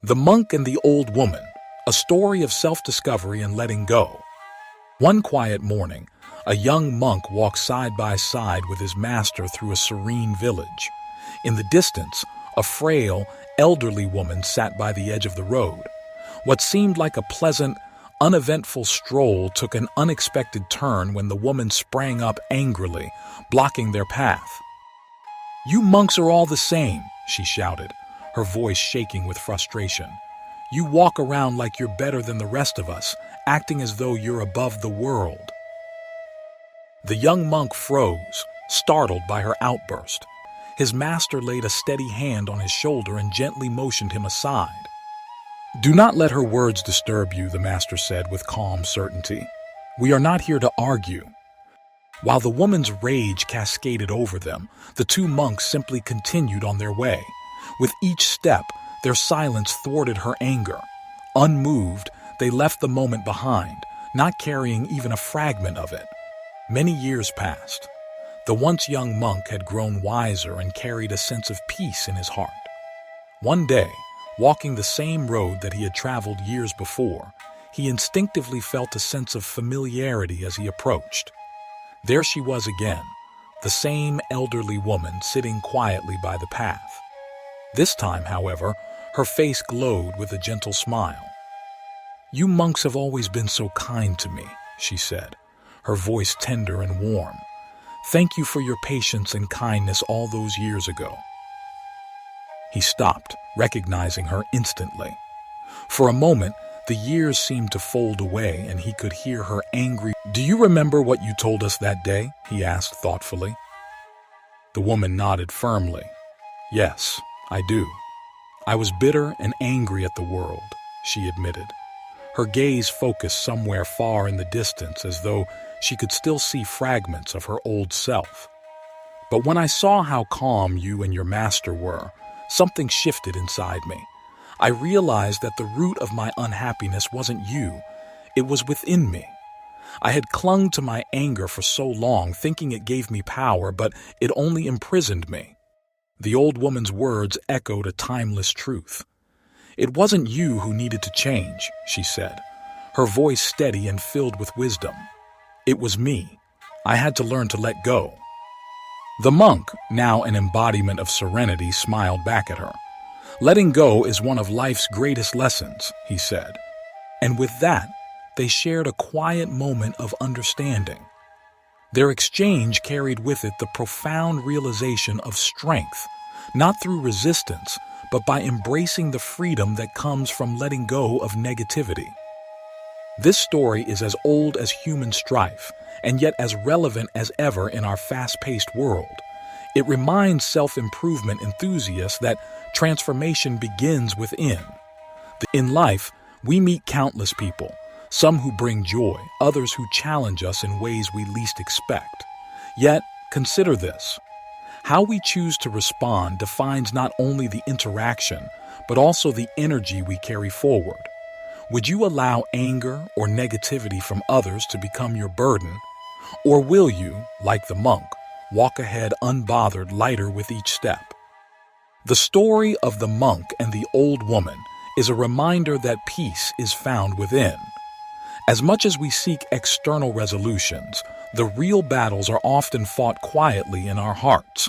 The Monk and the Old Woman, a story of self-discovery and letting go. One quiet morning, a young monk walked side by side with his master through a serene village. In the distance, a frail, elderly woman sat by the edge of the road. What seemed like a pleasant, uneventful stroll took an unexpected turn when the woman sprang up angrily, blocking their path. "You monks are all the same," she shouted, her voice shaking with frustration. "You walk around like you're better than the rest of us, acting as though you're above the world." The young monk froze, startled by her outburst. His master laid a steady hand on his shoulder and gently motioned him aside. "Do not let her words disturb you," the master said with calm certainty. "We are not here to argue." While the woman's rage cascaded over them, the two monks simply continued on their way. With each step, their silence thwarted her anger. Unmoved, they left the moment behind, not carrying even a fragment of it. Many years passed. The once young monk had grown wiser and carried a sense of peace in his heart. One day, walking the same road that he had traveled years before, he instinctively felt a sense of familiarity as he approached. There she was again, the same elderly woman sitting quietly by the path. This time, however, her face glowed with a gentle smile. "You monks have always been so kind to me," she said, her voice tender and warm. "Thank you for your patience and kindness all those years ago." He stopped, recognizing her instantly. For a moment, the years seemed to fold away and he could hear her angry. "Do you remember what you told us that day?" he asked thoughtfully. The woman nodded firmly. "Yes, I do. I was bitter and angry at the world," she admitted. Her gaze focused somewhere far in the distance as though she could still see fragments of her old self. "But when I saw how calm you and your master were, something shifted inside me. I realized that the root of my unhappiness wasn't you, it was within me. I had clung to my anger for so long, thinking it gave me power, but it only imprisoned me." The old woman's words echoed a timeless truth. "It wasn't you who needed to change," she said, her voice steady and filled with wisdom. "It was me. I had to learn to let go." The monk, now an embodiment of serenity, smiled back at her. "Letting go is one of life's greatest lessons," he said. And with that, they shared a quiet moment of understanding. Their exchange carried with it the profound realization of strength, not through resistance, but by embracing the freedom that comes from letting go of negativity. This story is as old as human strife, and yet as relevant as ever in our fast-paced world. It reminds self-improvement enthusiasts that transformation begins within. In life, we meet countless people, some who bring joy, others who challenge us in ways we least expect. Yet, consider this. How we choose to respond defines not only the interaction, but also the energy we carry forward. Would you allow anger or negativity from others to become your burden? Or will you, like the monk, walk ahead unbothered, lighter with each step? The story of the monk and the old woman is a reminder that peace is found within. As much as we seek external resolutions, the real battles are often fought quietly in our hearts.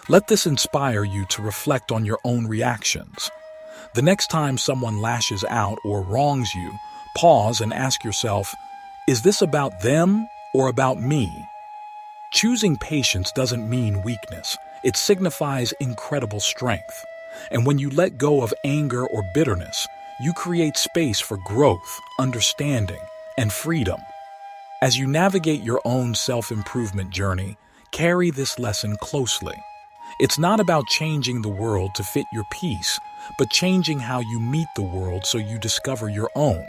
Let this inspire you to reflect on your own reactions. The next time someone lashes out or wrongs you, pause and ask yourself, is this about them or about me? Choosing patience doesn't mean weakness. It signifies incredible strength. And when you let go of anger or bitterness, you create space for growth, understanding, and freedom. As you navigate your own self-improvement journey, carry this lesson closely. It's not about changing the world to fit your peace, but changing how you meet the world so you discover your own.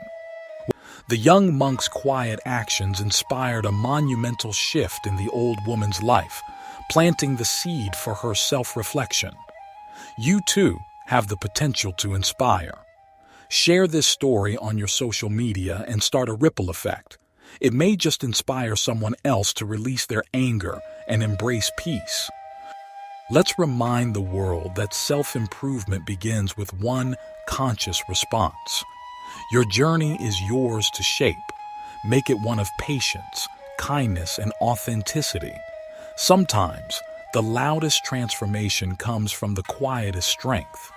The young monk's quiet actions inspired a monumental shift in the old woman's life, planting the seed for her self-reflection. You too have the potential to inspire. Share this story on your social media and start a ripple effect. It may just inspire someone else to release their anger and embrace peace. Let's remind the world that self-improvement begins with one conscious response. Your journey is yours to shape. Make it one of patience, kindness, and authenticity. Sometimes, the loudest transformation comes from the quietest strength.